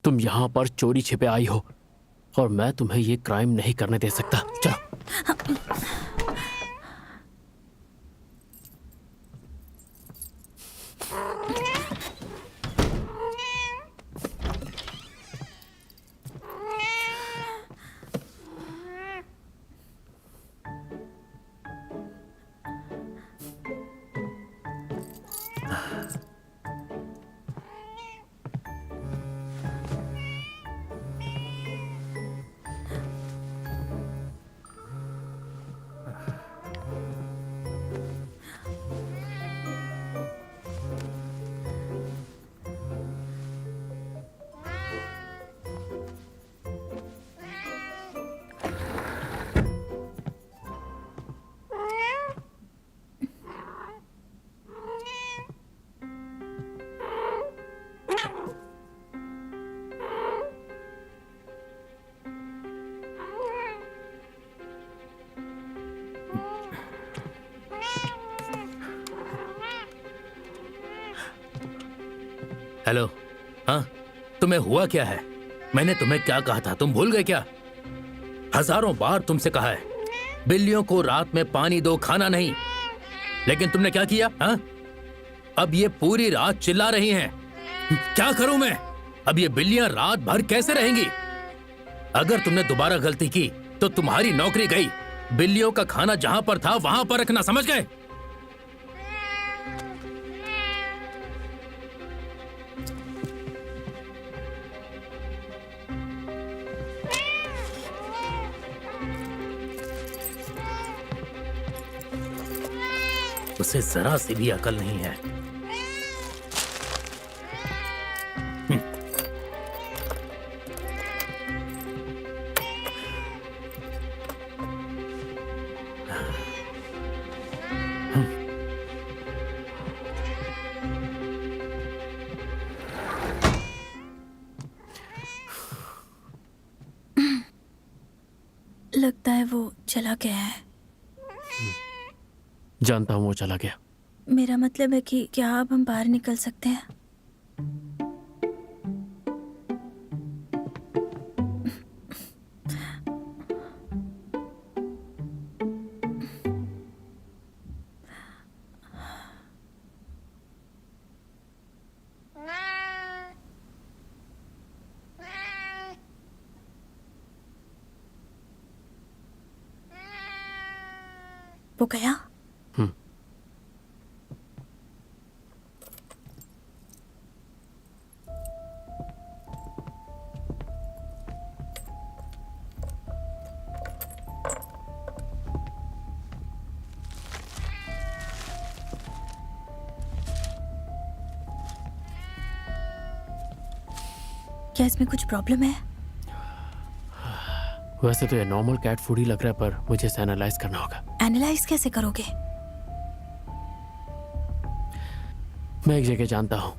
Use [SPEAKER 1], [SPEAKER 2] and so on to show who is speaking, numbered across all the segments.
[SPEAKER 1] तुम यहाँ पर चोरी छिपे आई हो और मैं तुम्हें ये क्राइम नहीं करने दे सकता। चलो।
[SPEAKER 2] हेलो। हाँ, तुम्हें हुआ क्या है? मैंने तुम्हें क्या कहा था, तुम भूल गए क्या? हजारों बार तुमसे कहा है बिल्लियों को रात में पानी दो, खाना नहीं। लेकिन तुमने क्या किया? हाँ, अब ये पूरी रात चिल्ला रही हैं। क्या करूं मैं? अब ये बिल्लियां रात भर कैसे रहेंगी? अगर तुमने दोबारा गलती की तो तुम्हारी नौकरी गई। बिल्लियों का खाना जहां पर था वहां पर रखना, समझ गए? उसे जरा सी भी अकल नहीं है।
[SPEAKER 3] लगता है वो चला गया है।
[SPEAKER 1] जानता हूँ वो चला गया।
[SPEAKER 3] मेरा मतलब है कि क्या अब हम बाहर निकल सकते हैं? वो गया? क्या इसमें कुछ प्रॉब्लम है?
[SPEAKER 1] वैसे तो ये नॉर्मल कैट फूड ही लग रहा है, पर मुझे इसे एनालाइज करना होगा।
[SPEAKER 3] एनालाइज कैसे करोगे?
[SPEAKER 1] मैं एक जगह जानता हूँ।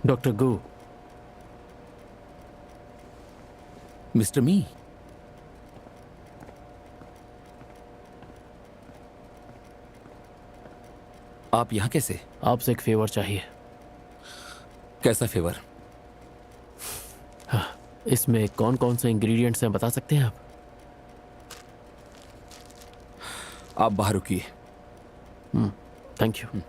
[SPEAKER 1] डॉक्टर गू।
[SPEAKER 4] मिस्टर मी, आप यहां कैसे?
[SPEAKER 1] आपसे एक फेवर चाहिए।
[SPEAKER 4] कैसा फेवर?
[SPEAKER 1] हाँ, इसमें कौन कौन से इंग्रेडिएंट्स हैं बता सकते हैं आप?
[SPEAKER 4] आप बाहर रुकिए।
[SPEAKER 1] Thank you.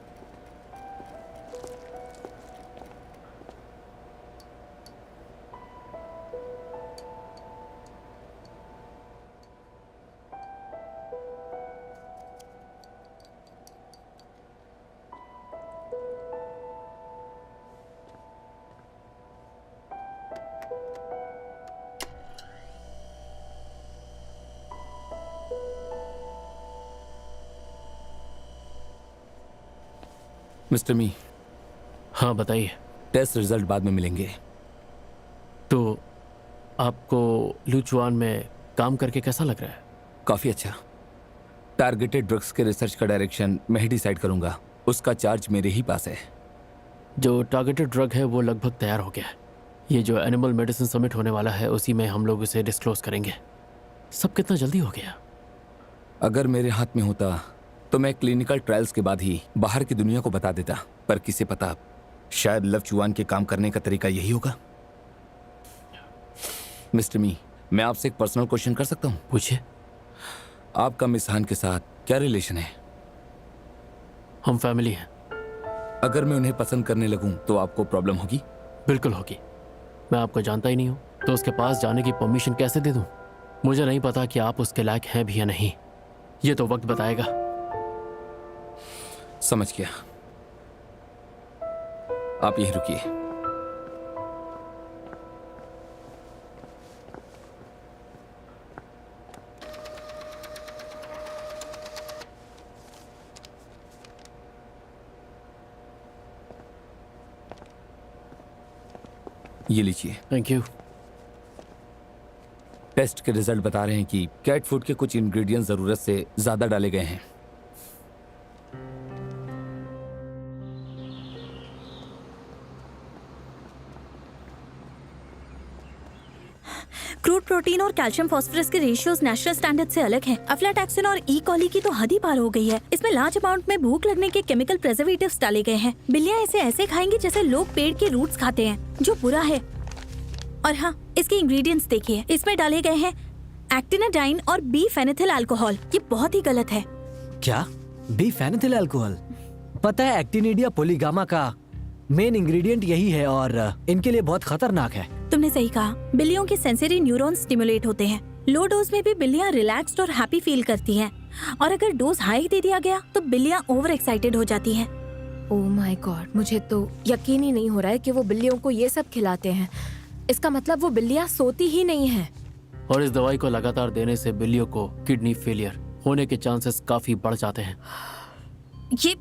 [SPEAKER 4] मिस्टर मी,
[SPEAKER 1] हाँ बताइए।
[SPEAKER 4] टेस्ट रिजल्ट बाद में मिलेंगे।
[SPEAKER 1] तो आपको लुचुआन में काम करके कैसा लग रहा है?
[SPEAKER 4] काफी अच्छा। टारगेटेड ड्रग्स के रिसर्च का डायरेक्शन मैं ही डिसाइड करूंगा। उसका चार्ज मेरे ही पास है।
[SPEAKER 1] जो टारगेटेड ड्रग है वो लगभग तैयार हो गया है। ये जो एनिमल मेडिसिन समिट होने वाला है उसी में हम लोग इसे डिस्क्लोज करेंगे। सब कितना जल्दी हो गया।
[SPEAKER 4] अगर मेरे हाथ में होता तो मैं क्लिनिकल ट्रायल्स के बाद ही बाहर की दुनिया को बता देता, पर किसे पता, शायद लव चुआन के काम करने का तरीका यही होगा। मिस्टर मी, मैं आपसे एक पर्सनल क्वेश्चन कर सकता हूँ?
[SPEAKER 1] पूछिए।
[SPEAKER 4] आपका मिस हान के साथ क्या रिलेशन है?
[SPEAKER 1] हम फैमिली हैं।
[SPEAKER 4] अगर मैं उन्हें पसंद करने लगूं तो आपको प्रॉब्लम होगी?
[SPEAKER 1] बिल्कुल होगी। मैं आपको जानता ही नहीं हूँ तो उसके पास जाने की परमिशन कैसे दे दूँ? मुझे नहीं पता कि आप उसके लायक हैं भी या नहीं, ये तो वक्त बताएगा।
[SPEAKER 4] समझ गया, आप यहीं रुकिए। ये लीजिए।
[SPEAKER 1] Thank you.
[SPEAKER 4] टेस्ट के रिजल्ट बता रहे हैं कि कैट फूड के कुछ इंग्रेडिएंट्स जरूरत से ज्यादा डाले गए हैं।
[SPEAKER 3] क्रूड प्रोटीन और कैल्शियम फास्फोरस के रेशियोज नेशनल स्टैंडर्ड से अलग हैं। अफ्लाटैक्सिन और ई कॉली की तो हद ही पार हो गई है। इसमें लार्ज अमाउंट में भूख लगने के केमिकल प्रिजर्वेटिव्स डाले गए हैं। बिल्लियाँ इसे ऐसे खाएंगी जैसे लोग पेड़ के रूट्स खाते हैं, जो बुरा है। और हाँ, इसके इंग्रेडिएंट्स देखिए, इसमें डाले गए हैं एक्टिनाडाइन और बी फेनिथिल अल्कोहल। ये बहुत ही गलत है।
[SPEAKER 5] क्या? बीफेनिथिल अल्कोहल? पता है एक्टिनिडिया पोलीगामा का मेन इंग्रेडिएंट यही है और इनके लिए बहुत खतरनाक है।
[SPEAKER 3] तुमने सही कहा। बिल्लियों के सेंसरी न्यूरॉन्स स्टिमुलेट होते हैं। लो डोज में भी बिल्लियाँ रिलैक्स्ड और हैप्पी फील करती हैं, और अगर डोज हाई दे दिया गया तो बिल्लियाँ ओवर एक्साइटेड हो जाती हैं।
[SPEAKER 6] ओह माय गॉड, मुझे तो यकीन ही नहीं हो रहा है कि वो बिल्लियों को ये सब खिलाते हैं। इसका मतलब वो बिल्लियाँ सोती ही नहीं हैं।
[SPEAKER 1] और इस दवाई को लगातार देने से बिल्लियों को किडनी फेलियर होने के चांसेस काफी बढ़ जाते हैं।
[SPEAKER 3] ये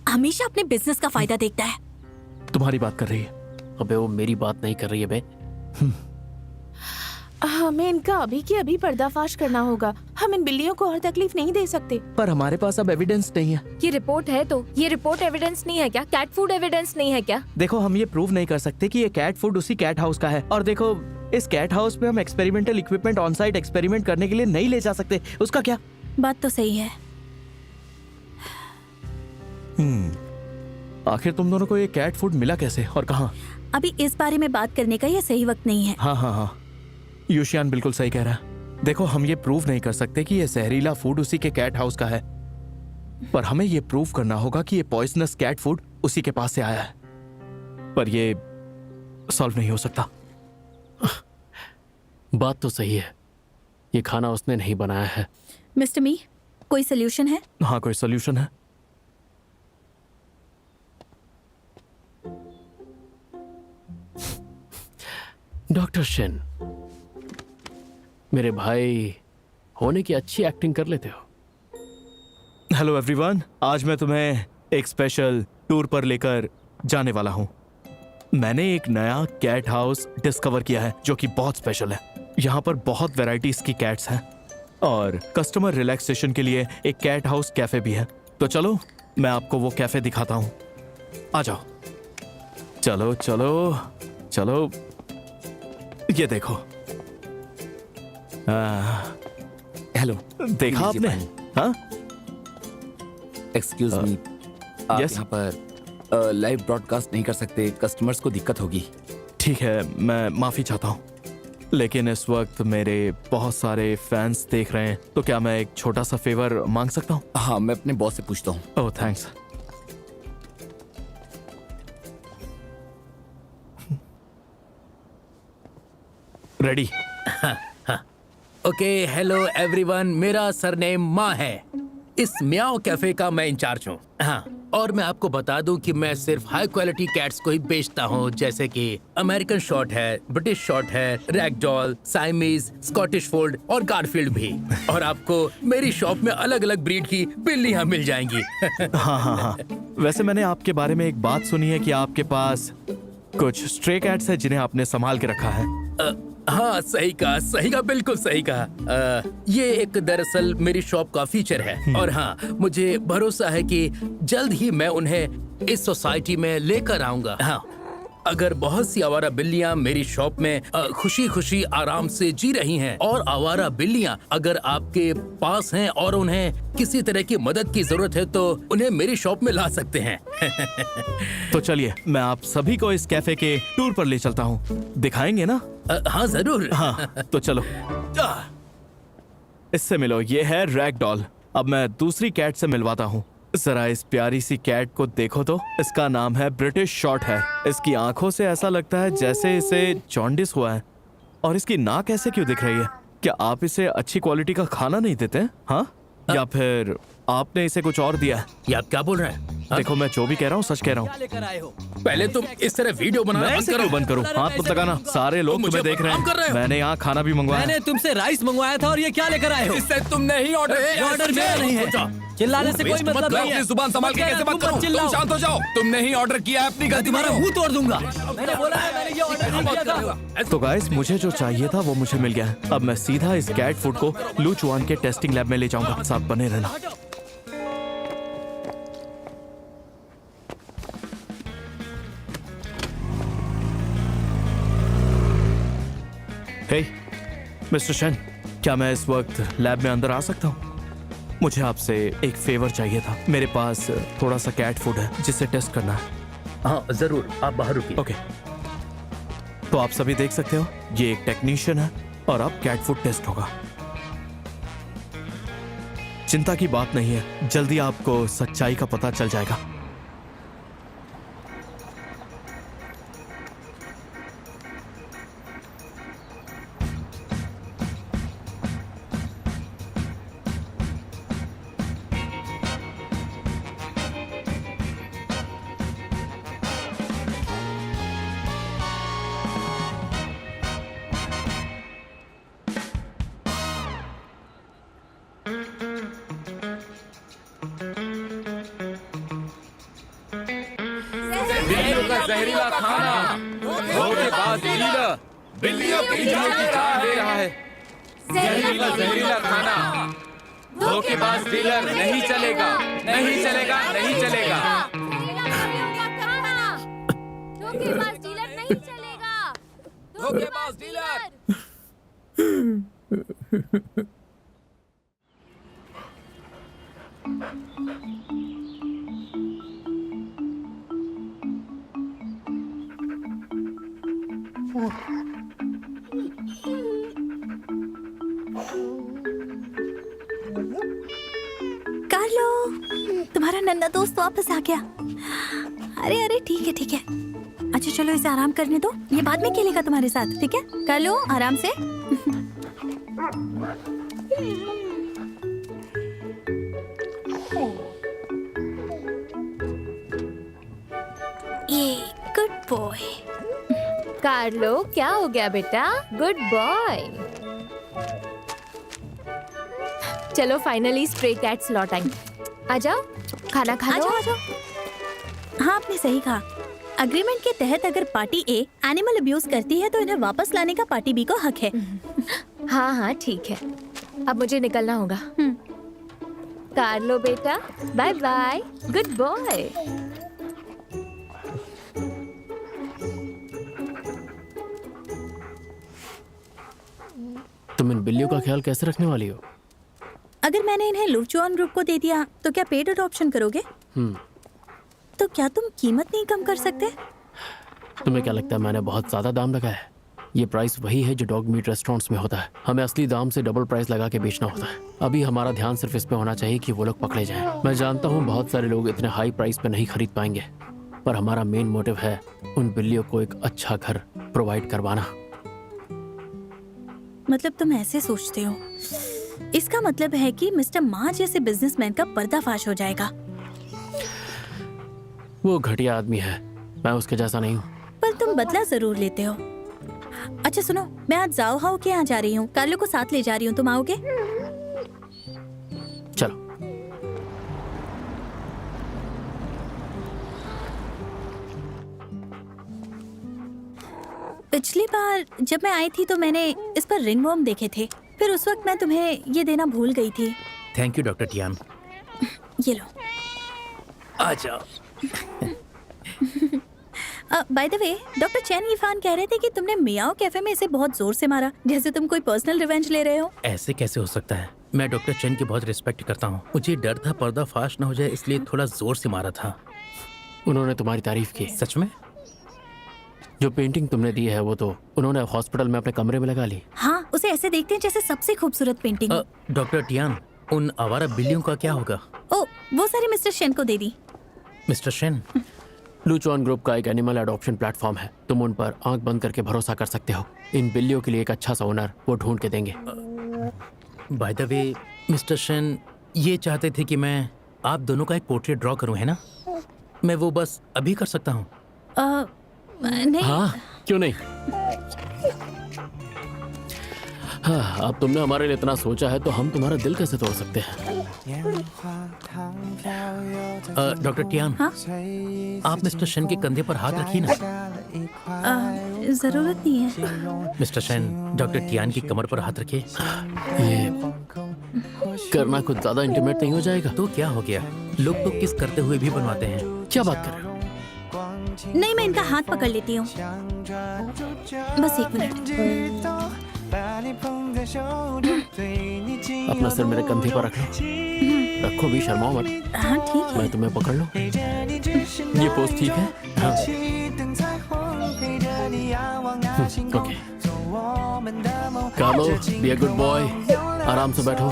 [SPEAKER 3] हमेशा अपने बिजनेस का फायदा देखता है।
[SPEAKER 1] तुम्हारी बात कर रही है? अबे वो मेरी बात नहीं कर रही है बे।
[SPEAKER 6] हमें इनका अभी की अभी पर्दाफाश करना होगा। हम इन बिल्लियों को और तकलीफ नहीं दे सकते।
[SPEAKER 5] पर हमारे पास अब एविडेंस नहीं है।
[SPEAKER 6] ये रिपोर्ट है तो ये रिपोर्ट एविडेंस नहीं है क्या? कैट फूड एविडेंस नहीं है क्या?
[SPEAKER 5] देखो, हम ये प्रूव नहीं कर सकते कि ये कैट फूड उसी कैट हाउस का है। और देखो, इस कैट हाउस में हम experimental equipment on site experiment करने के लिए नहीं ले जा सकते। उसका क्या?
[SPEAKER 3] बात तो सही है।
[SPEAKER 5] आखिर तुम दोनों को ये कैट फूड मिला कैसे और कहाँ?
[SPEAKER 3] अभी इस बारे में बात करने का ये सही वक्त नहीं है।
[SPEAKER 5] हाँ, यूशियान बिल्कुल सही कह रहा है। देखो, हम ये प्रूव नहीं कर सकते कि ये जहरीला फूड उसी के कैट हाउस का है, पर हमें ये प्रूव करना होगा कि ये पॉइजनस कैट फूड उसी के पास से आया है। पर ये सॉल्व नहीं हो सकता।
[SPEAKER 1] बात तो सही है, ये खाना उसने नहीं बनाया है।
[SPEAKER 3] मिस्टर मी, कोई सोल्यूशन है?
[SPEAKER 5] हाँ, कोई सोल्यूशन है?
[SPEAKER 1] डॉक्टर शेन, मेरे भाई होने की अच्छी एक्टिंग कर लेते हो।
[SPEAKER 5] हेलो एवरीवन, आज मैं तुम्हें एक स्पेशल टूर पर लेकर जाने वाला हूँ। मैंने एक नया कैट हाउस डिस्कवर किया है जो कि बहुत स्पेशल है। यहाँ पर बहुत वैरायटीज की कैट्स हैं और कस्टमर रिलैक्सेशन के लिए एक कैट हाउस कैफे भी है। तो चलो, मैं आपको वो कैफे दिखाता हूँ। आ जाओ। चलो चलो चलो, ये देखो।
[SPEAKER 4] हेलो,
[SPEAKER 5] देखा आपने? हाँ,
[SPEAKER 4] एक्सक्यूज मी, आप
[SPEAKER 5] yes?
[SPEAKER 4] यहाँ पर लाइव ब्रॉडकास्ट नहीं कर सकते, कस्टमर्स को दिक्कत होगी।
[SPEAKER 5] ठीक है, मैं माफी चाहता हूँ, लेकिन इस वक्त मेरे बहुत सारे फैंस देख रहे हैं, तो क्या मैं एक छोटा सा फेवर मांग सकता हूँ?
[SPEAKER 4] हाँ, मैं अपने बॉस से पूछता हूँ।
[SPEAKER 5] ओह thanks. Ready?
[SPEAKER 2] Okay, hello everyone, मेरा सरनेम मा है। इस म्याओ कैफे का मैं इंचार्ज हूँ। हाँ, और मैं आपको बता दूं कि मैं सिर्फ हाई क्वालिटी कैट्स को ही बेचता हूँ, जैसे कि अमेरिकन शॉर्ट है, ब्रिटिश शॉर्ट है, रैगडॉल, साइमीज, स्कॉटिश फोल्ड और गारफील्ड भी। और आपको मेरी शॉप में अलग अलग ब्रीड की बिल्लियाँ मिल जाएंगी।
[SPEAKER 5] हाँ। वैसे मैंने आपके बारे में एक बात सुनी है कि आपके पास कुछ स्ट्रे कैट्स है जिन्हें आपने संभाल के रखा है।
[SPEAKER 2] हाँ, सही कहा, बिल्कुल सही कहा। ये एक दरअसल मेरी शॉप का फीचर है, और हाँ, मुझे भरोसा है कि जल्द ही मैं उन्हें इस सोसाइटी में लेकर आऊंगा। हाँ, अगर बहुत सी आवारा बिल्लियां मेरी शॉप में खुशी खुशी आराम से जी रही हैं और आवारा बिल्लियां अगर आपके पास हैं और उन्हें किसी तरह की मदद की जरूरत है तो उन्हें मेरी शॉप में ला सकते हैं।
[SPEAKER 5] तो चलिए मैं आप सभी को इस कैफे के टूर पर ले चलता हूँ, दिखाएंगे ना?
[SPEAKER 2] हाँ जरूर।
[SPEAKER 5] हाँ तो चलो, इससे मिलो, ये है रैग डॉल। अब मैं दूसरी कैट से मिलवाता हूँ। जरा इस प्यारी सी कैट को देखो तो, इसका नाम है ब्रिटिश शॉर्ट हेयर। इसकी आंखों से ऐसा लगता है जैसे इसे जॉन्डिस हुआ है। और इसकी नाक ऐसे क्यों दिख रही है? क्या आप इसे अच्छी क्वालिटी का खाना नहीं देते? हाँ, या फिर आपने इसे कुछ और दिया है?
[SPEAKER 2] ये आप क्या बोल रहे हैं?
[SPEAKER 5] देखो मैं जो भी कह रहा हूँ सच कह रहा हूँ।
[SPEAKER 2] पहले तुम इस तरह वीडियो बनाना
[SPEAKER 5] मैं
[SPEAKER 2] बंद
[SPEAKER 5] इसे
[SPEAKER 2] करो।
[SPEAKER 5] क्यों बंद करूँ? हाथ मत लगाना, सारे लोग
[SPEAKER 2] मुझे
[SPEAKER 5] तुम्हें देख रहे
[SPEAKER 2] बदनाम कर रहे
[SPEAKER 5] हैं।
[SPEAKER 2] हो।
[SPEAKER 5] मैंने यहाँ खाना भी मंगवाया है।
[SPEAKER 7] मैंने तुमसे राइस मंगवाया था और ये क्या लेकर आए हो?
[SPEAKER 4] इससे तुमने ही ऑर्डर
[SPEAKER 7] ऑर्डर मेरा नहीं है। चिल्लाने से कोई मतलब नहीं है।
[SPEAKER 4] अपनी जुबान संभाल के कैसे बात करो? तुम शांत हो जाओ। तुमने ही ऑर्डर किया है, अपनी गलती
[SPEAKER 7] तुम्हारा
[SPEAKER 4] मानो।
[SPEAKER 7] मुंह तोड़ दूंगा। मैंने बोला है, मैंने ये ऑर्डर नहीं किया था।
[SPEAKER 5] तो गाइस, मुझे जो चाहिए था वो मुझे मिल गया है। अब मैं सीधा इस कैट फूड को लू चुआन के टेस्टिंग लैब में ले जाऊंगा। साथ बने रहना। हे मिस्टर शेन, क्या मैं इस वक्त लैब में अंदर आ सकता हूँ? मुझे आपसे एक फेवर चाहिए था। मेरे पास थोड़ा सा कैट फूड है जिसे टेस्ट करना है।
[SPEAKER 2] हाँ जरूर, आप बाहर रुकिए।
[SPEAKER 5] ओके, तो आप सभी देख सकते हो, ये एक टेक्नीशियन है और अब कैट फूड टेस्ट होगा। चिंता की बात नहीं है, जल्दी आपको सच्चाई का पता चल जाएगा।
[SPEAKER 4] बिल्लियों का जहरीला खाना, धोखेबाज डीलर, बिल्लियों की जान की चाह ले रहा है। जहरीला खाना, धोखेबाज डीलर, नहीं चलेगा, नहीं चलेगा, नहीं चलेगा।
[SPEAKER 6] धोखेबाज डीलर नहीं चलेगा।
[SPEAKER 4] धोखेबाज डीलर।
[SPEAKER 3] कार्लो, तुम्हारा नन्हा दोस्त वापस आ गया। अरे अरे ठीक है ठीक है। अच्छा चलो इसे आराम करने दो, ये बाद में खेलेगा तुम्हारे साथ, ठीक है? कार्लो आराम से। ये गुड बॉय।
[SPEAKER 6] कार्लो, क्या हो गया बेटा? Good boy. चलो फाइनली स्ट्रे कैट्स लौट आई। आ जाओ, खाना खा लो।
[SPEAKER 3] आ जाओ। हाँ आपने सही कहा। अग्रीमेंट के तहत अगर पार्टी ए एनिमल अब्यूज करती है तो इन्हें वापस लाने का पार्टी बी को हक है।
[SPEAKER 6] हाँ हाँ ठीक है, अब मुझे निकलना होगा। कार्लो बेटा, बाय बाय, गुड बॉय।
[SPEAKER 1] तुम इन बिल्लियों का ख्याल कैसे रखने वाली हो?
[SPEAKER 3] अगर मैंने इन्हें लुचुआन ग्रुप को दे दिया तो क्या पेड अडॉप्शन करोगे? तो क्या तुम कीमत नहीं कम कर सकते?
[SPEAKER 1] तुम्हें क्या लगता है मैंने बहुत ज्यादा दाम लगाया है? ये प्राइस वही है जो डॉग मीट रेस्टोरेंट्स में होता है। हमें असली दाम से डबल प्राइस लगा के बेचना होता है। अभी हमारा ध्यान सिर्फ इस पे होना चाहिए कि वो लोग पकड़े जाएं। मैं जानता हूँ बहुत सारे लोग इतने हाई प्राइस पे नहीं खरीद पाएंगे, पर हमारा मेन मोटिव है उन बिल्लियों को एक अच्छा घर प्रोवाइड करवाना।
[SPEAKER 3] मतलब तुम ऐसे सोचते हो? इसका मतलब है कि मिस्टर मा जैसे बिजनेसमैन का पर्दाफाश हो जाएगा।
[SPEAKER 1] वो घटिया आदमी है, मैं उसके जैसा नहीं हूँ।
[SPEAKER 3] पर तुम बदला जरूर लेते हो। अच्छा सुनो, मैं आज जाओ हाउ के यहाँ जा रही हूँ, कार्लो को साथ ले जा रही हूँ, तुम आओगे?
[SPEAKER 1] चलो।
[SPEAKER 3] पिछली बार जब मैं आई थी तो मैंने इस पर रिंग वॉर्म देखे थे, फिर उस वक्त मैं तुम्हें ये देना भूल गई थी।
[SPEAKER 2] Thank you doctor Tian.
[SPEAKER 3] ये लो।
[SPEAKER 2] आ जाओ।
[SPEAKER 3] बाय द वे, डॉक्टर चैन यीफान कह रहे थे कि तुमने मियाओ कैफे में इसे बहुत जोर से मारा, जैसे तुम कोई पर्सनल रिवेंज ले रहे हो।
[SPEAKER 2] ऐसे कैसे हो सकता है? मैं डॉक्टर चेन की बहुत रिस्पेक्ट करता हूँ। मुझे डर था पर्दा फाश न हो जाए, इसलिए थोड़ा जोर से मारा था।
[SPEAKER 1] उन्होंने तुम्हारी तारीफ की।
[SPEAKER 2] सच में?
[SPEAKER 1] जो पेंटिंग तुमने दी है वो तो उन्होंने हॉस्पिटल में अपने कमरे में लगा ली।
[SPEAKER 3] हाँ, उसे ऐसे देखते हैं जैसे सबसे खूबसूरत पेंटिंग।
[SPEAKER 2] डॉक्टर टियान, उन आवारा बिल्लियों का क्या होगा?
[SPEAKER 3] ओ, वो सारी मिस्टर शेन को दे दी।
[SPEAKER 2] मिस्टर शेन,
[SPEAKER 1] लुचॉन ग्रुप का एक एनिमल एडॉप्शन प्लेटफॉर्म है। तुम उन पर आंख बंद करके भरोसा कर सकते हो। इन बिल्लियों के लिए एक अच्छा सा ओनर वो ढूंढ के देंगे।
[SPEAKER 2] By the way mister Shane ये चाहते थे कि मैं आप दोनों का एक पोर्ट्रेट ड्रॉ करूं, है ना? मैं वो बस अभी कर सकता हूँ।
[SPEAKER 3] नहीं।
[SPEAKER 1] हाँ, क्यों नहीं। हाँ, अब तुमने हमारे लिए इतना सोचा है तो हम तुम्हारा दिल कैसे तोड़ सकते हैं।
[SPEAKER 2] डॉक्टर टियान,
[SPEAKER 3] हाँ?
[SPEAKER 2] आप मिस्टर शेन के कंधे पर हाथ रखिए ना।
[SPEAKER 3] जरूरत नहीं है।
[SPEAKER 2] मिस्टर शेन, डॉक्टर टियान की कमर पर हाथ रखिए।
[SPEAKER 1] ये करना कुछ ज्यादा इंटीमेट नहीं हो जाएगा?
[SPEAKER 2] तो क्या हो गया, लोग तो किस करते हुए भी बनवाते हैं।
[SPEAKER 1] क्या बात कर रहे हो?
[SPEAKER 3] नहीं, मैं इनका हाथ पकड़ लेती हूँ। बस 1 मिनट।
[SPEAKER 1] अपना सिर मेरे कंधे पर रख लो। रखो भी, शर्माओ मत।
[SPEAKER 3] हाँ ठीक है।
[SPEAKER 1] मैं तुम्हें पकड़ लूं? ये पोज ठीक है? हाँ। Okay. Carlo, be a good boy. आराम से बैठो।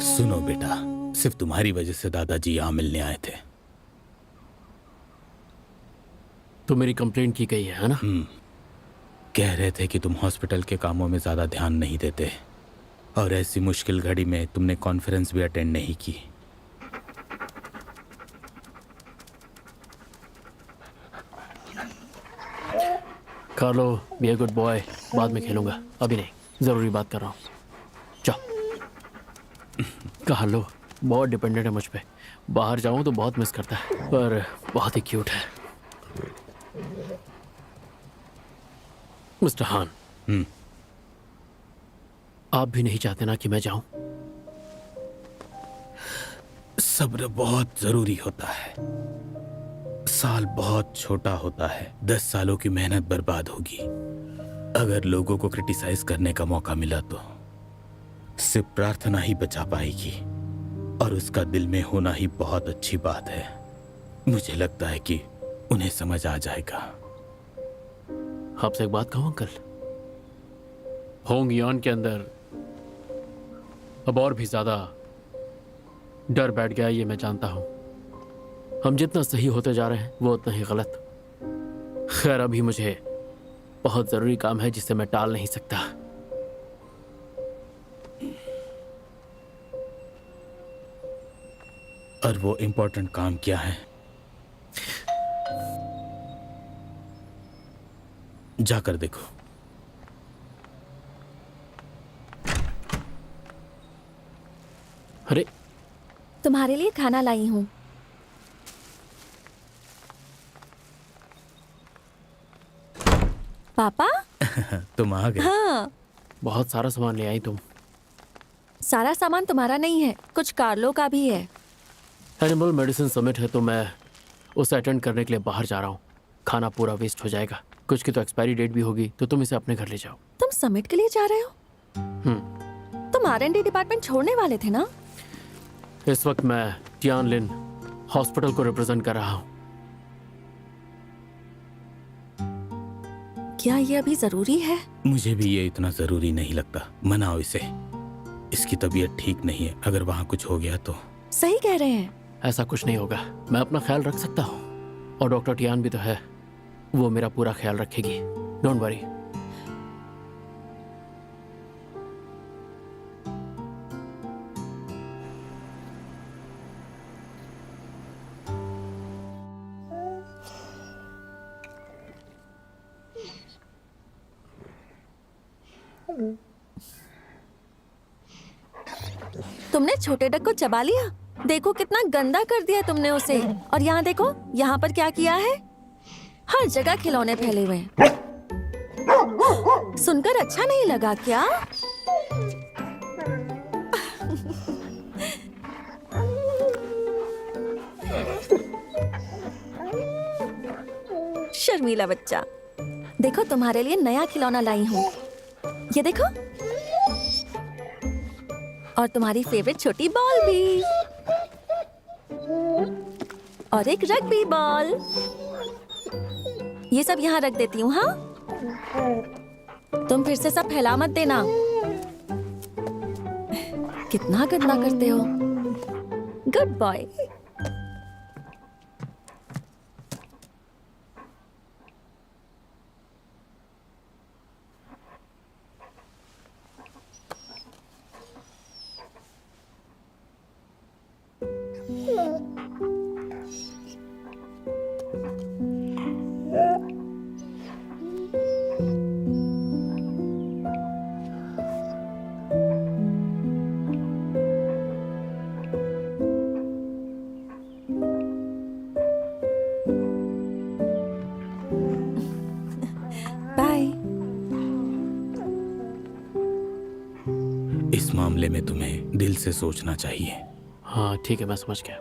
[SPEAKER 2] सुनो बेटा, सिर्फ तुम्हारी वजह से दादाजी यहाँ मिलने आए थे।
[SPEAKER 1] तो मेरी कंप्लेंट की गई है ना?
[SPEAKER 2] कह रहे थे कि तुम हॉस्पिटल के कामों में ज्यादा ध्यान नहीं देते और ऐसी मुश्किल घड़ी में तुमने कॉन्फ्रेंस भी अटेंड नहीं की।
[SPEAKER 1] Carlo, be a good boy. बाद में खेलूंगा, अभी नहीं। जरूरी बात कर रहा हूँ। जाओ। कार्लो बहुत डिपेंडेंट है मुझ पे। बाहर जाऊं तो बहुत मिस करता है, पर बहुत ही क्यूट है। मिस्टर हान, आप भी नहीं चाहते ना कि मैं जाऊं?
[SPEAKER 2] सब्र बहुत जरूरी होता है। साल बहुत छोटा होता है। 10 सालों की मेहनत बर्बाद होगी। अगर लोगों को क्रिटिसाइज करने का मौका मिला तो सिर्फ प्रार्थना ही बचा पाएगी, और उसका दिल में होना ही बहुत अच्छी बात है। मुझे लगता है कि उन्हें समझ आ जाएगा।
[SPEAKER 1] आपसे एक बात कहूं अंकल? होंग यान के अंदर अब और भी ज्यादा डर बैठ गया, ये मैं जानता हूं। हम जितना सही होते जा रहे हैं वो उतना ही गलत। खैर, अभी मुझे बहुत जरूरी काम है जिसे मैं टाल नहीं सकता।
[SPEAKER 2] और वो इम्पोर्टेंट काम क्या है? जाकर देखो।
[SPEAKER 1] अरे,
[SPEAKER 6] तुम्हारे लिए खाना लाई हूँ। पापा?
[SPEAKER 2] तुम आ गए।
[SPEAKER 6] हाँ,
[SPEAKER 1] बहुत सारा सामान ले आई तुम।
[SPEAKER 6] सारा सामान तुम्हारा नहीं है, कुछ कार्लो का भी है।
[SPEAKER 1] एनिमल मेडिसिन समिट है तो मैं उसे अटेंड करने के लिए बाहर जा रहा हूँ। खाना पूरा वेस्ट हो जाएगा। कुछ की तो एक्सपायरी डेट भी होगी, तो तुम इसे अपने घर ले जाओ।
[SPEAKER 6] तुम समिट के लिए जा रहे हो? तुम R&D डिपार्टमेंट छोड़ने वाले थे ना?
[SPEAKER 1] इस वक्त मैं टियानलिन हॉस्पिटल को रिप्रेजेंट कर रहा हूँ।
[SPEAKER 3] क्या ये अभी जरूरी है?
[SPEAKER 2] मुझे भी ये इतना जरूरी नहीं लगता। मनाओ इसे, इसकी तबीयत ठीक नहीं है। अगर वहाँ कुछ हो गया तो।
[SPEAKER 3] सही कह रहे हैं।
[SPEAKER 1] ऐसा कुछ नहीं होगा, मैं अपना ख्याल रख सकता हूँ। और डॉक्टर टियान भी तो है, वो मेरा पूरा ख्याल रखेगी। Don't worry.
[SPEAKER 3] तुमने छोटे डक को चबा लिया? देखो कितना गंदा कर दिया तुमने उसे। और यहाँ देखो, यहाँ पर क्या किया है? हर जगह खिलौने फैले हुए हैं। सुनकर अच्छा नहीं लगा क्या? शर्मीला बच्चा। देखो तुम्हारे लिए नया खिलौना लाई हूँ। ये देखो, और तुम्हारी फेवरेट छोटी बॉल भी, और एक रग्बी बॉल। ये सब यहाँ रख देती हूँ। हाँ, तुम फिर से सब फैला मत देना। कितना गंदा करते हो। Good boy.
[SPEAKER 2] इस मामले में तुम्हें दिल से सोचना चाहिए।
[SPEAKER 1] हाँ ठीक है, मैं समझ गया।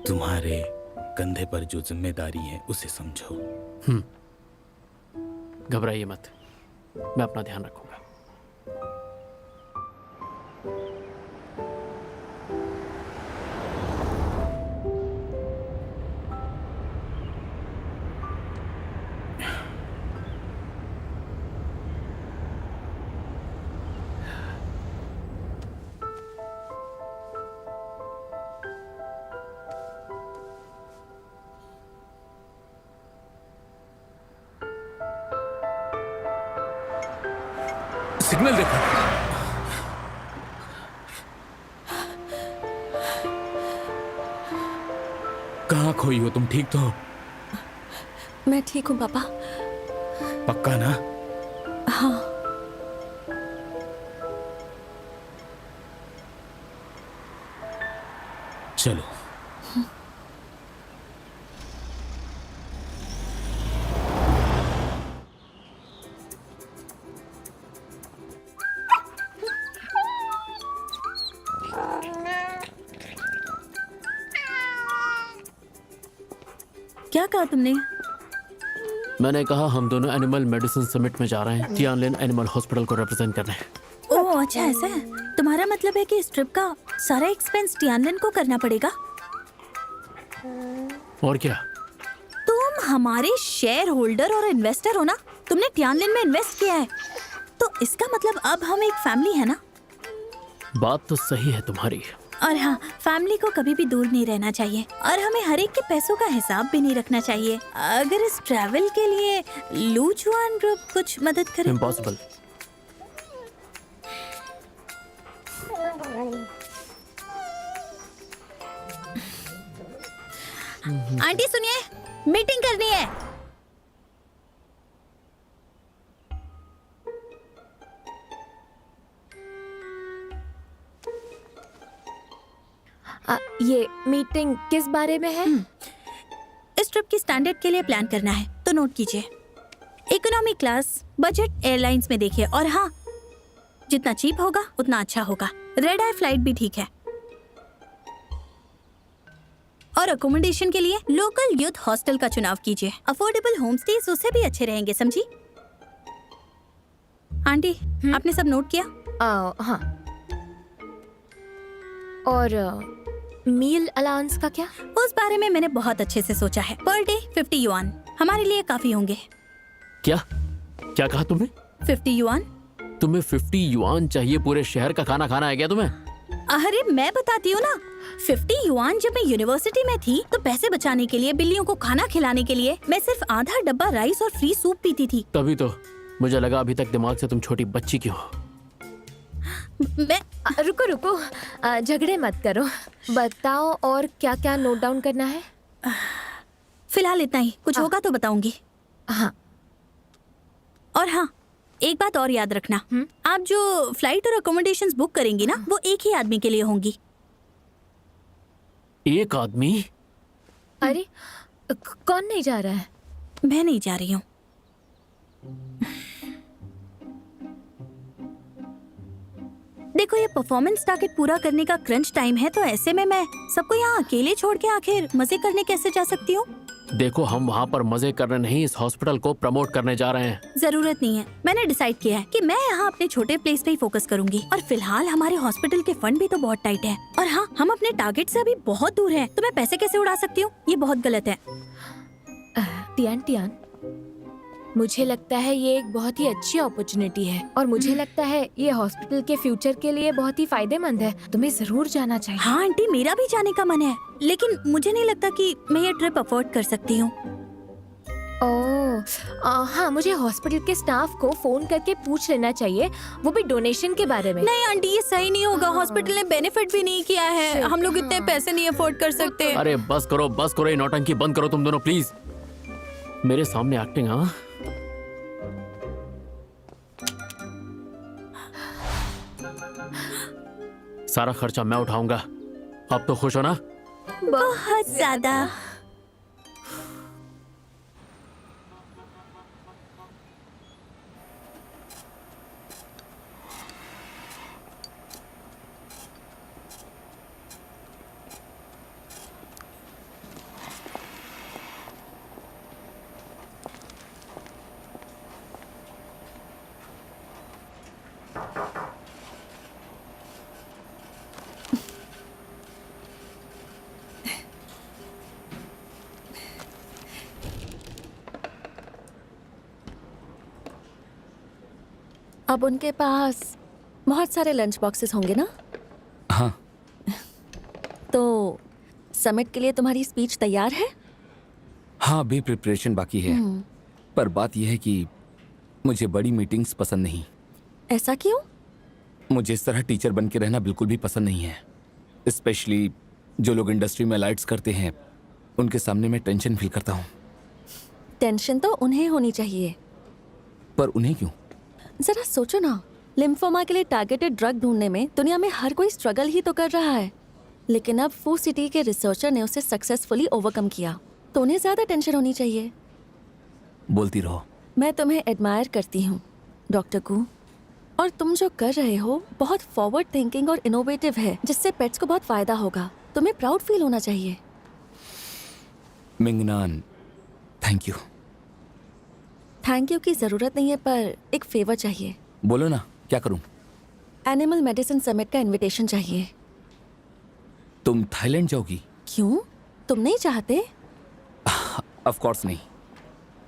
[SPEAKER 2] तुम्हारे कंधे पर जो जिम्मेदारी है उसे समझो।
[SPEAKER 1] घबराइए मत, मैं अपना ध्यान रखूंगा।
[SPEAKER 2] सिग्नल देखो। कहाँ खोई हो तुम? ठीक तो हो?
[SPEAKER 3] मैं ठीक हूँ पापा।
[SPEAKER 2] पक्का ना?
[SPEAKER 3] हाँ।
[SPEAKER 2] चलो।
[SPEAKER 3] क्या कहा तुमने?
[SPEAKER 1] मैंने कहा हम दोनों एनिमल मेडिसिन समिट में जा रहे हैं, टियानलिन एनिमल हॉस्पिटल को रिप्रेजेंट करने।
[SPEAKER 3] ओह अच्छा, ऐसा है। तुम्हारा मतलब है कि इस ट्रिप का सारा एक्सपेंस टियानलिन को करना पड़ेगा?
[SPEAKER 1] और क्या?
[SPEAKER 3] तुम हमारे शेयर होल्डर और इन्वेस्टर हो ना? तुमने टियानलिन में इन्वेस्ट किया है, तो इसका मतलब अब हम एक फैमिली है ना?
[SPEAKER 1] बात तो सही है तुम्हारी।
[SPEAKER 3] और हाँ, फैमिली को कभी भी दूर नहीं रहना चाहिए, और हमें हर एक के पैसों का हिसाब भी नहीं रखना चाहिए। अगर इस ट्रैवल के लिए लूजुआन ग्रुप कुछ मदद करे।
[SPEAKER 1] इम्पॉसिबल।
[SPEAKER 3] आंटी सुनिए, मीटिंग करनी है।
[SPEAKER 6] ये मीटिंग किस बारे में है?
[SPEAKER 3] इस ट्रिप की स्टैंडर्ड के लिए प्लान करना है, तो नोट कीजिए। इकोनॉमी क्लास बजट एयरलाइंस में देखिए, और हाँ, जितना चीप होगा उतना अच्छा होगा। रेड आई फ्लाइट भी ठीक है। और अकोमोडेशन के लिए लोकल यूथ हॉस्टल का चुनाव कीजिए। अफोर्डेबल होम स्टेज उससे भी अच्छे रहेंगे, समझी? आंटी, आपने सब नोट किया?
[SPEAKER 6] हाँ। और मील अलाउंस का क्या?
[SPEAKER 3] उस बारे में मैंने बहुत अच्छे से सोचा है। पर डे 50 युआन हमारे लिए काफी होंगे।
[SPEAKER 1] क्या क्या कहा तुमने?
[SPEAKER 3] 50 युआन।
[SPEAKER 1] तुम्हें 50 युआन चाहिए? पूरे शहर का खाना खाना है क्या तुम्हें?
[SPEAKER 3] अरे मैं बताती हूँ ना, 50 युआन जब मैं यूनिवर्सिटी में थी तो पैसे बचाने के लिए, बिल्लियों को खाना खिलाने के लिए मैं सिर्फ आधा डब्बा राइस और फ्री सूप पीती थी।
[SPEAKER 1] तभी तो मुझे लगा अभी तक दिमाग से तुम छोटी बच्ची की हो।
[SPEAKER 3] मैं
[SPEAKER 6] रुको रुको, झगड़े मत करो। बताओ और क्या क्या नोट डाउन करना है?
[SPEAKER 3] फिलहाल इतना ही, कुछ होगा तो बताऊंगी।
[SPEAKER 6] हाँ।
[SPEAKER 3] और हाँ, एक बात और याद रखना, आप जो फ्लाइट और अकोमोडेशंस बुक करेंगी ना, वो एक ही आदमी के लिए होंगी।
[SPEAKER 1] एक आदमी?
[SPEAKER 6] अरे कौन नहीं जा रहा है?
[SPEAKER 3] मैं नहीं जा रही हूँ। देखो, ये परफॉर्मेंस टारगेट पूरा करने का क्रंच टाइम है, तो ऐसे में मैं सबको यहाँ अकेले छोड़ के आखिर मजे करने कैसे जा सकती हूँ?
[SPEAKER 1] देखो, हम वहाँ पर मजे करने नहीं, इस हॉस्पिटल को प्रमोट करने जा रहे हैं।
[SPEAKER 3] जरूरत नहीं है। मैंने डिसाइड किया है कि मैं यहाँ अपने छोटे प्लेस पे ही फोकस करूंगी। और फिलहाल हमारे हॉस्पिटल के फंड भी तो बहुत टाइट है। और हाँ, हम अपने टारगेट से अभी बहुत दूर हैं, तो मैं पैसे कैसे उड़ा सकती हूँ? ये बहुत गलत है।
[SPEAKER 6] टियान, मुझे लगता है ये एक बहुत ही अच्छी अपॉर्चुनिटी है और मुझे लगता है ये हॉस्पिटल के फ्यूचर के लिए बहुत ही फायदेमंद है। तुम्हें जरूर जाना चाहिए।
[SPEAKER 3] हाँ आंटी, मेरा भी जाने का मन है, लेकिन मुझे नहीं लगता कि मैं ये ट्रिप अफोर्ड कर सकती हूँ।
[SPEAKER 6] हाँ, मुझे हॉस्पिटल के स्टाफ को फोन करके पूछ लेना चाहिए, वो भी डोनेशन के बारे में।
[SPEAKER 3] नहीं आंटी, ये सही नहीं होगा। हॉस्पिटल ने बेनिफिट भी नहीं किया है। हम लोग इतने पैसे नहीं अफोर्ड कर सकते।
[SPEAKER 1] अरे बस करो, ये नौटंकी बंद करो तुम दोनों, प्लीज। मेरे सामने एक्टिंग? हाँ, सारा खर्चा मैं उठाऊंगा। अब तो खुश हो ना?
[SPEAKER 3] बहुत ज्यादा।
[SPEAKER 8] अब उनके पास बहुत सारे लंच बॉक्सेस होंगे ना?
[SPEAKER 4] हाँ।
[SPEAKER 8] तो समिट के लिए तुम्हारी स्पीच तैयार है?
[SPEAKER 4] हाँ, अभी प्रिपरेशन बाकी है। पर बात यह है कि मुझे बड़ी मीटिंग्स पसंद नहीं।
[SPEAKER 8] ऐसा क्यों?
[SPEAKER 4] मुझे इस तरह टीचर बन के रहना बिल्कुल भी पसंद नहीं है। स्पेशली जो लोग इंडस्ट्री में लाइट्स करते हैं, उनके सामने मैं टेंशन फील करता हूँ।
[SPEAKER 8] टेंशन तो उन्हें होनी चाहिए।
[SPEAKER 4] पर उन्हें क्यों?
[SPEAKER 8] जरा सोचो ना, लिम्फोमा के लिए टारगेटेड ड्रग ढूंढने में दुनिया में हर कोई स्ट्रगल ही तो कर रहा है, लेकिन अब फू सिटी के रिसर्चर ने उसे सक्सेसफुली ओवरकम किया, तो उन्हें ज्यादा टेंशन होनी चाहिए।
[SPEAKER 4] बोलती रहो।
[SPEAKER 8] मैं तुम्हें एडमायर करती हूँ डॉक्टर कू, और तुम जो कर रहे हो बहुत फॉरवर्ड थिंकिंग और इनोवेटिव है, जिससे पेट्स को बहुत फायदा होगा। तुम्हें प्राउड फील होना चाहिए।
[SPEAKER 4] मिंगनान, थैंक यू।
[SPEAKER 8] थैंक यू की जरूरत नहीं है, पर एक फेवर चाहिए।
[SPEAKER 4] बोलो ना, क्या करूं?
[SPEAKER 8] एनिमल मेडिसिन समिट का इनविटेशन चाहिए।
[SPEAKER 4] तुम थाईलैंड जाओगी?
[SPEAKER 8] क्यों, तुम नहीं चाहते?
[SPEAKER 4] ऑफ कोर्स नहीं।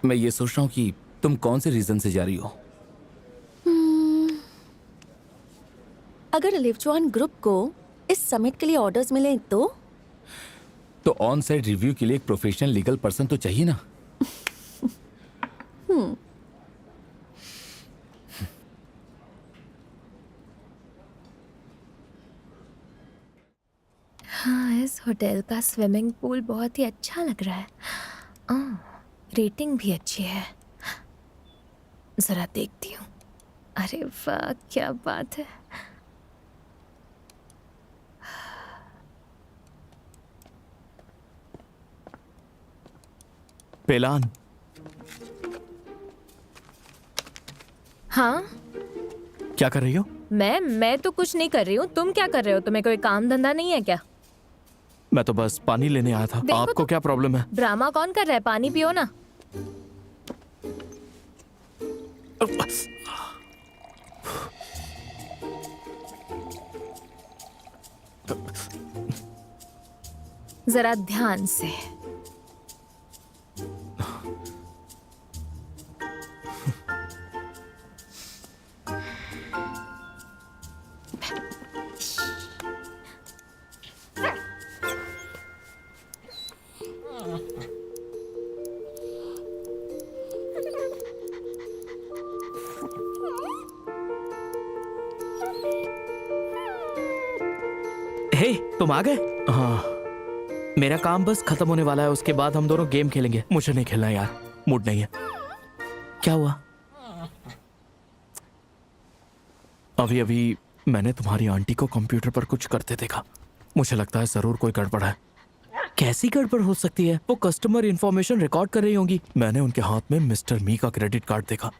[SPEAKER 4] मैं ये सोच रहा हूँ कि तुम कौन से रीजन से जा रही हो।
[SPEAKER 8] अगर लिवचुआन ग्रुप को इस समिट के लिए ऑर्डर्स मिले तो
[SPEAKER 4] ऑन साइड रिव्यू के लिए एक प्रोफेशनल लीगल पर्सन तो चाहिए ना।
[SPEAKER 6] हाँ, इस होटल का स्विमिंग पूल बहुत ही अच्छा लग रहा है। रेटिंग भी अच्छी है। जरा देखती हूँ। अरे वाह, क्या बात है।
[SPEAKER 5] पेलान।
[SPEAKER 6] हाँ,
[SPEAKER 5] क्या कर रही हो?
[SPEAKER 6] मैं तो कुछ नहीं कर रही हूँ। तुम क्या कर रहे हो? तुम्हें कोई काम धंधा नहीं है क्या?
[SPEAKER 5] मैं तो बस पानी लेने आया था।
[SPEAKER 6] देखो
[SPEAKER 5] आपको
[SPEAKER 6] तो-
[SPEAKER 5] क्या प्रॉब्लम है?
[SPEAKER 6] ड्रामा कौन कर रहा है? पानी पियो ना। जरा ध्यान से।
[SPEAKER 5] हे, तुम आ गए? हाँ, मेरा काम बस खत्म होने वाला है, उसके बाद हम दोनों गेम खेलेंगे। मुझे नहीं खेलना यार, मूड नहीं है। क्या हुआ? अभी अभी मैंने तुम्हारी आंटी को कंप्यूटर पर कुछ करते देखा। मुझे लगता है जरूर कोई गड़बड़ है। कैसी गड़बड़ हो सकती है? वो कस्टमर इंफॉर्मेशन रिकॉर्ड कर रही होंगी। मैंने उनके हाथ में मिस्टर मी का क्रेडिट कार्ड देखा।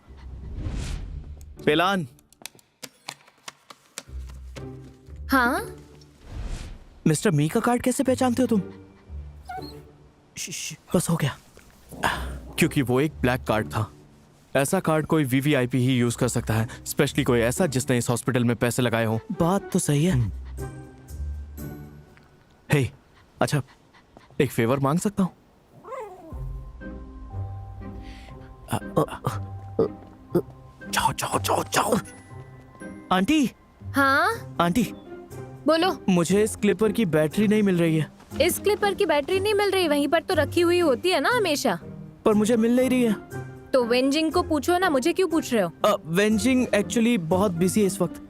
[SPEAKER 5] पेलान।
[SPEAKER 6] हाँ,
[SPEAKER 5] मिस्टर मी का कार्ड कैसे पहचानते हो तुम? बस हो गया। क्योंकि वो एक ब्लैक कार्ड था। ऐसा कार्ड कोई वीवीआईपी ही यूज कर सकता है, स्पेशली कोई ऐसा जिसने इस हॉस्पिटल में पैसे लगाए हो। बात तो सही है। हे, अच्छा, एक फेवर मांग सकता हूं? जाओ जाओ जाओ जाओ। आंटी,
[SPEAKER 6] हाँ,
[SPEAKER 5] आंटी,
[SPEAKER 6] बोलो।
[SPEAKER 5] मुझे इस क्लिपर की बैटरी नहीं मिल रही है।
[SPEAKER 6] इस क्लिपर की बैटरी नहीं मिल रही? वहीं पर तो रखी हुई होती है ना हमेशा।
[SPEAKER 5] पर मुझे मिल नहीं रही है।
[SPEAKER 6] तो वेंजिंग को पूछो ना, मुझे क्यों पूछ रहे हो?
[SPEAKER 5] वेंजिंग एक्चुअली बहुत बिजी है इस वक्त।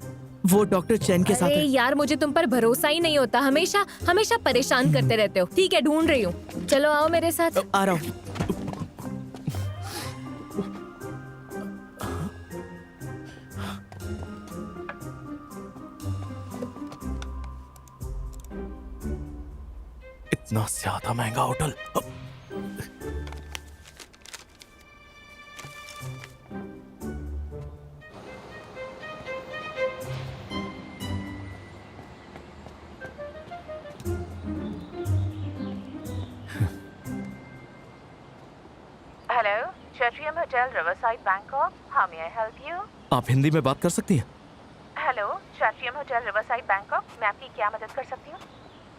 [SPEAKER 5] वो डॉक्टर चैन के साथ
[SPEAKER 6] अरे
[SPEAKER 5] है।
[SPEAKER 6] यार, मुझे तुम पर भरोसा ही नहीं होता। हमेशा हमेशा परेशान करते रहते हो। ठीक है, ढूंढ रही हूँ। चलो आओ मेरे साथ।
[SPEAKER 5] आ रहा हूँ। इतना ज्यादा महंगा hotel.
[SPEAKER 9] Hello, Chatrium hotel, riverside, Bangkok. How may I help you?
[SPEAKER 5] आप हिंदी में बात कर सकती हैं?
[SPEAKER 9] Hello, Chatrium hotel, riverside, Bangkok. मैं आपकी क्या मदद कर सकती हूँ?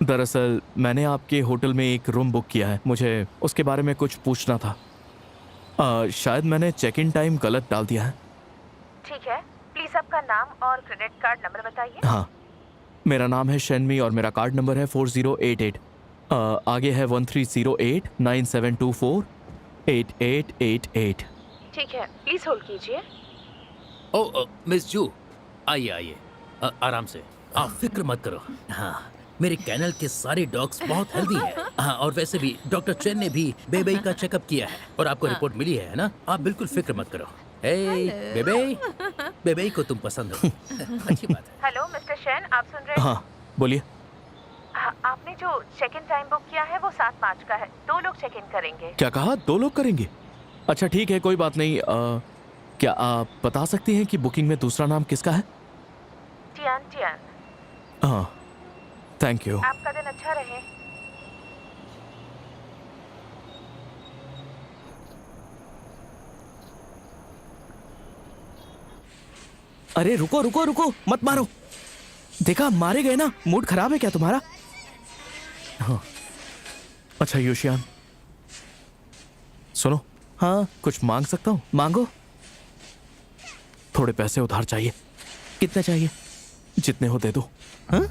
[SPEAKER 5] दरअसल मैंने आपके होटल में एक रूम बुक किया है। मुझे उसके बारे में कुछ पूछना था। शायद मैंने चेक इन टाइम गलत डाल दिया है।
[SPEAKER 9] ठीक है, प्लीज आपका नाम और क्रेडिट कार्ड नंबर बताइए।
[SPEAKER 5] हाँ, मेरा नाम है शेनमी और मेरा कार्ड नंबर है 4088। आगे है 1308 9724 8888।
[SPEAKER 9] ठीक है, प्लीज होल्ड कीजिए।
[SPEAKER 2] ओ मिस जू, आइए आइए, आराम से, आप फिक्र मत करो। हाँ, मेरे कैनल के सारे डॉग्स बहुत हेल्दी हैं। हाँ, और वैसे भी डॉक्टर चेन ने भी बेबे का चेकअप किया है और आपको रिपोर्ट मिली है ना? आप बिल्कुल फिक्र मत करो। बेबे को तुम पसंद हो। अच्छी बात है।
[SPEAKER 9] हेलो मिस्टर शेन, आप सुन रहे हैं?
[SPEAKER 5] हाँ, बोलिए।
[SPEAKER 9] आपने जो चेक इन टाइम बुक किया है वो 7 मार्च का है। 2 लोग चेक इन करेंगे।
[SPEAKER 5] क्या कहा? 2 लोग करेंगे? अच्छा ठीक है, कोई बात नहीं। क्या आप बता सकती हैं कि बुकिंग में दूसरा नाम किसका है?
[SPEAKER 9] Tian Tian.
[SPEAKER 5] हाँ, थैंक यू।
[SPEAKER 9] आपका दिन अच्छा रहे।
[SPEAKER 5] अरे रुको रुको रुको, मत मारो। देखा, मारे गए ना। मूड खराब है क्या तुम्हारा? हाँ, अच्छा यूशियान, सुनो। हाँ, कुछ मांग सकता हूँ? मांगो। थोड़े पैसे उधार चाहिए। कितने चाहिए? जितने हो दे दो। हाँ?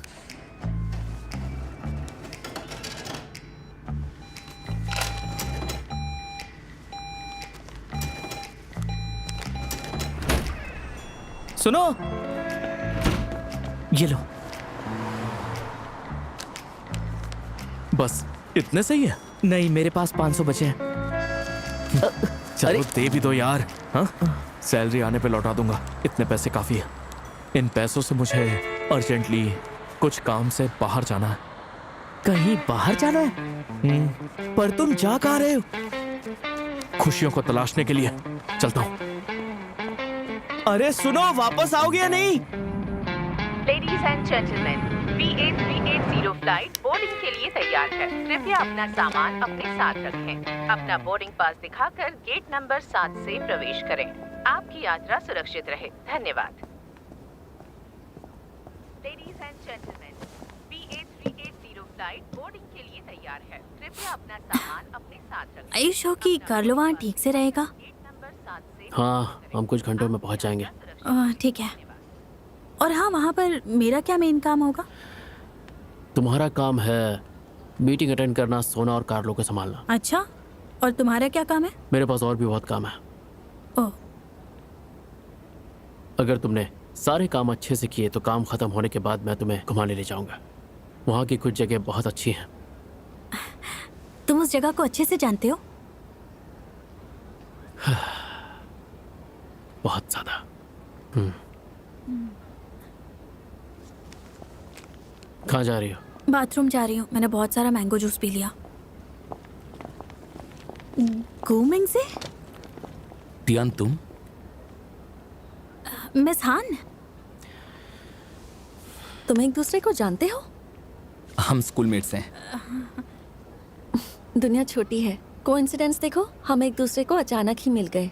[SPEAKER 5] सुनो, ये लो। बस इतने सही है? नहीं, मेरे पास 500 बचे हैं। चलो दे भी दो यार। हाँ, सैलरी आने पे लौटा दूंगा। इतने पैसे काफी है। इन पैसों से मुझे अर्जेंटली कुछ काम से बाहर जाना है। कहीं बाहर जाना है? पर तुम जा कहाँ रहे हो? खुशियों को तलाशने के लिए चलता हूँ। अरे सुनो, वापस आओगे या नहीं?
[SPEAKER 9] Ladies and gentleman, BA380 flight boarding के लिए तैयार है। कृपया अपना सामान अपने साथ रखें। अपना बोर्डिंग पास दिखाकर गेट नंबर 7 से प्रवेश करें। आपकी यात्रा सुरक्षित रहे। धन्यवाद। Ladies and gentleman, BA380 flight boarding के लिए तैयार है। कृपया अपना सामान अपने साथ रखें।
[SPEAKER 3] आयुष हो कि कर लो वहाँ ठीक से रहेगा।
[SPEAKER 9] गेट नंबर 7 से
[SPEAKER 1] हाँ, हम कुछ घंटों में पहुंच जाएंगे।
[SPEAKER 3] ठीक है। और हाँ, वहाँ पर मेरा क्या मेन काम होगा?
[SPEAKER 1] तुम्हारा काम है मीटिंग अटेंड करना, सोना और कार्लो को संभालना।
[SPEAKER 3] अच्छा, और तुम्हारा क्या काम है?
[SPEAKER 1] मेरे पास और भी बहुत काम है।
[SPEAKER 3] ओह,
[SPEAKER 1] अगर तुमने सारे काम अच्छे से किए तो काम खत्म होने के बाद मैं तुम्हें घुमाने ले जाऊंगा। वहाँ की कुछ जगह बहुत अच्छी हैं।
[SPEAKER 3] तुम उस जगह को अच्छे से जानते हो?
[SPEAKER 1] बहुत ज्यादा। कहाँ जा रही हो?
[SPEAKER 3] बाथरूम जा रही हूँ। मैंने बहुत सारा मैंगो जूस पी लिया। घूमिंग से?
[SPEAKER 2] टियान, तुम?
[SPEAKER 3] मिस हान,
[SPEAKER 8] तुम एक दूसरे को जानते हो?
[SPEAKER 2] हम स्कूलमेट्स हैं।
[SPEAKER 8] दुनिया छोटी है। कोइंसिडेंस देखो, हम एक दूसरे को अचानक ही मिल गए।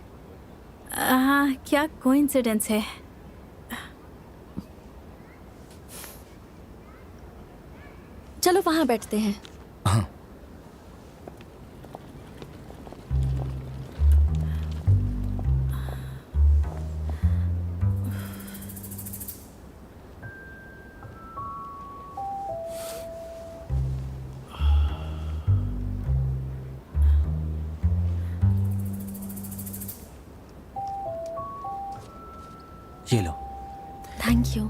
[SPEAKER 3] हाँ, क्या कोइंसिडेंस है।
[SPEAKER 8] चलो वहां बैठते हैं।
[SPEAKER 2] हाँ। ये लो।
[SPEAKER 8] Thank you.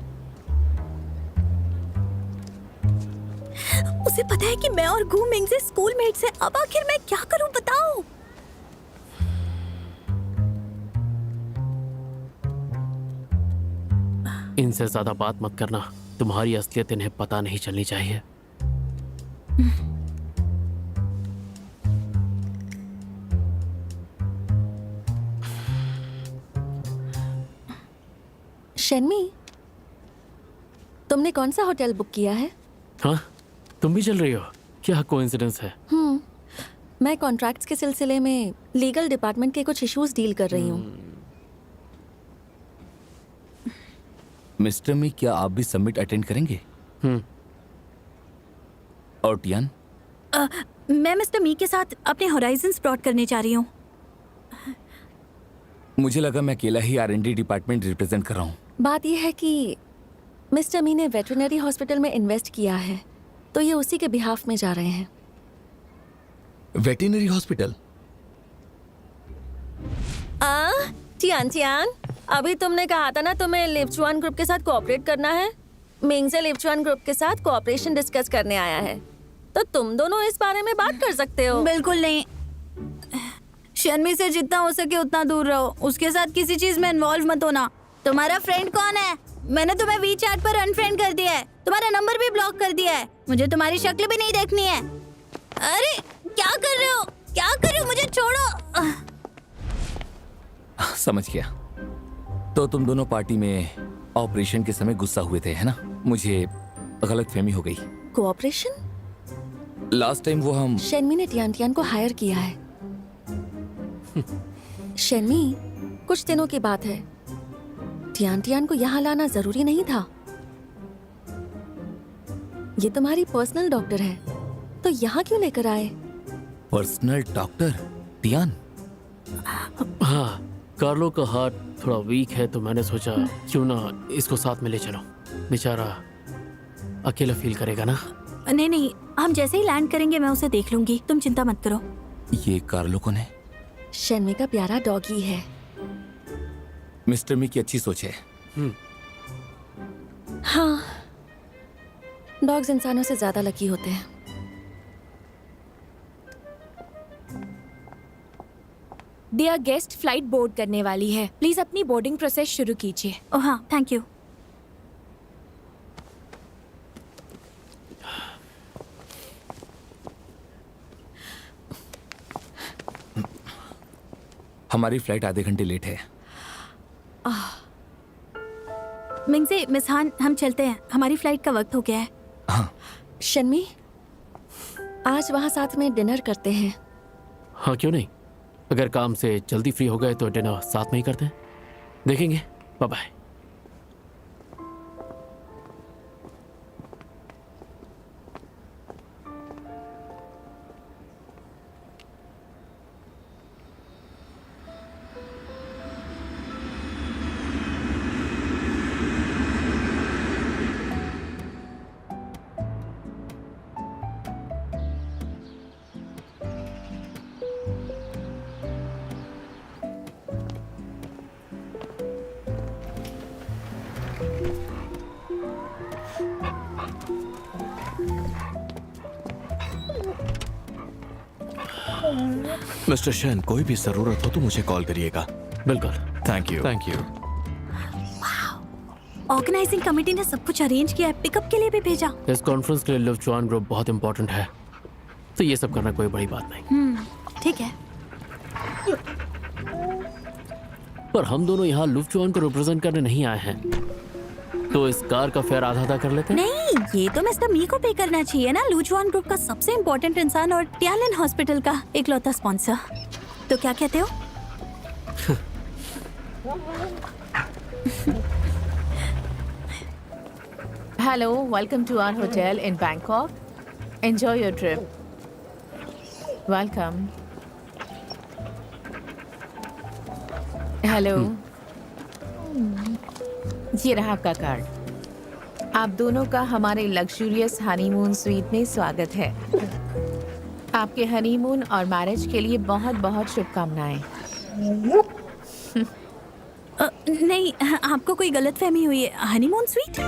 [SPEAKER 3] उसे पता है कि मैं और घूमिंग से स्कूलमेट से। अब आखिर मैं क्या करूं, बताओ।
[SPEAKER 1] इनसे ज्यादा बात मत करना। तुम्हारी असलियत इन्हें पता नहीं चलनी चाहिए।
[SPEAKER 8] शर्मी, तुमने कौन सा होटल बुक किया है?
[SPEAKER 1] हाँ, तुम भी चल रही हो? क्या कोइंसिडेंस है।
[SPEAKER 8] मैं कॉन्ट्रैक्ट्स के सिलसिले में लीगल डिपार्टमेंट के कुछ इश्यूज डील कर रही हूँ।
[SPEAKER 2] मिस्टर मी, क्या आप भी सबमिट अटेंड करेंगे? और टियान?
[SPEAKER 3] मैं मिस्टर मी के साथ अपने होराइजन्स प्लॉट करने जा रही हूँ।
[SPEAKER 2] मुझे लगा मैं अकेला ही R&D डिपार्टमेंट रिप्रेजेंट कर रहा हूँ।
[SPEAKER 8] बात यह है कि मिस्टर मी ने वेटरनरी हॉस्पिटल में इन्वेस्ट किया है, तो ये उसी के बिहाफ में जा रहे हैं।
[SPEAKER 2] Veterinary hospital?
[SPEAKER 8] टियान, अभी तुमने कहा था ना तुम्हें लिवचुआन ग्रुप के साथ कोऑपरेट करना है। मिंग से लिवचुआन ग्रुप के साथ कोऑपरेशन डिस्कस करने आया है, तो तुम दोनों इस बारे में बात कर सकते हो।
[SPEAKER 3] बिल्कुल नहीं। शर्मी से जितना हो सके उतना दूर रहो। उसके साथ किसी चीज में इन्वॉल्व मत होना। तुम्हारा फ्रेंड कौन है? मैंने तुम्हें वीचैट पर अनफ्रेंड कर दिया है। तुम्हारा नंबर भी ब्लॉक कर दिया है। मुझे तुम्हारी शक्ल भी नहीं देखनी है। अरे क्या कर रहे हो? क्या कर रहे हो? मुझे छोड़ो।
[SPEAKER 2] समझ गया। तो तुम दोनों पार्टी में ऑपरेशन के समय गुस्सा हुए थे, है ना? मुझे गलतफहमी हो गई।
[SPEAKER 8] कोऑपरेशन?
[SPEAKER 2] लास्ट टाइम वो हम
[SPEAKER 8] शर्मी ने टियान को हायर किया है। शर्मी, कुछ दिनों की बात है। टियान को यहाँ लाना जरूरी नहीं था। ये तुम्हारी पर्सनल डॉक्टर है, तो यहाँ क्यों लेकर आए?
[SPEAKER 2] Personal doctor? टियान?
[SPEAKER 1] हाँ, कार्लो का हार्ट थोड़ा वीक है, तो मैंने सोचा क्यों ना इसको साथ में ले चलो। बेचारा अकेला फील करेगा ना।
[SPEAKER 3] नहीं, हम जैसे ही लैंड करेंगे मैं उसे देख लूंगी। तुम चिंता मत करो।
[SPEAKER 2] ये कार्लो कौन है?
[SPEAKER 8] शर्मी का प्यारा डॉगी है।
[SPEAKER 2] मिस्टर मी की अच्छी सोच है।
[SPEAKER 8] हाँ, डॉग्स इंसानों से ज्यादा लकी होते हैं।
[SPEAKER 6] डियर गेस्ट, फ्लाइट बोर्ड करने वाली है। प्लीज अपनी बोर्डिंग प्रोसेस शुरू कीजिए।
[SPEAKER 3] ओह हाँ, थैंक यू।
[SPEAKER 2] हमारी फ्लाइट आधे घंटे लेट है।
[SPEAKER 3] मिंगजे, मिस हान, हम चलते हैं। हमारी फ्लाइट का वक्त हो गया है।
[SPEAKER 2] हाँ।
[SPEAKER 8] शर्मी, आज वहाँ साथ में डिनर करते हैं।
[SPEAKER 1] हाँ, क्यों नहीं। अगर काम से जल्दी फ्री हो गए तो डिनर साथ में ही करते हैं। देखेंगे। Bye bye.
[SPEAKER 5] मिस्टर शेन, कोई भी जरूरत हो तो मुझे कॉल करिएगा।
[SPEAKER 1] बिल्कुल।
[SPEAKER 5] Thank you.
[SPEAKER 1] Thank you.
[SPEAKER 3] Organising committee ने सब कुछ अरेंज किया है, पिकअप के लिए भी भेजा।
[SPEAKER 1] इस कॉन्फ्रेंस के लिए लुफ्चुआन ग्रुप बहुत इंपॉर्टेंट है, तो ये सब करना कोई बड़ी बात नहीं।
[SPEAKER 3] ठीक है।
[SPEAKER 1] पर हम दोनों यहाँ लुफ्चुआन को रिप्रेजेंट करने नहीं आए हैं, तो इस कार का फेयर आधा आधा कर लेते हैं।
[SPEAKER 3] नहीं, ये तो मिस्टर मी को पे करना चाहिए ना, लुजुआन ग्रुप का सबसे इम्पोर्टेंट इंसान और टियानलिन हॉस्पिटल का इकलौता स्पॉन्सर। तो क्या कहते हो?
[SPEAKER 9] Hello, welcome to our hotel in Bangkok. Enjoy your trip. Welcome. Hello, ये रहा आपका कार्ड। आप दोनों का हमारे लग्जूरियस हनीमून स्वीट में स्वागत है। आपके हनीमून और मैरिज के लिए बहुत बहुत शुभकामनाएं।
[SPEAKER 3] नहीं, आपको कोई गलतफहमी हुई है। Honeymoon sweet?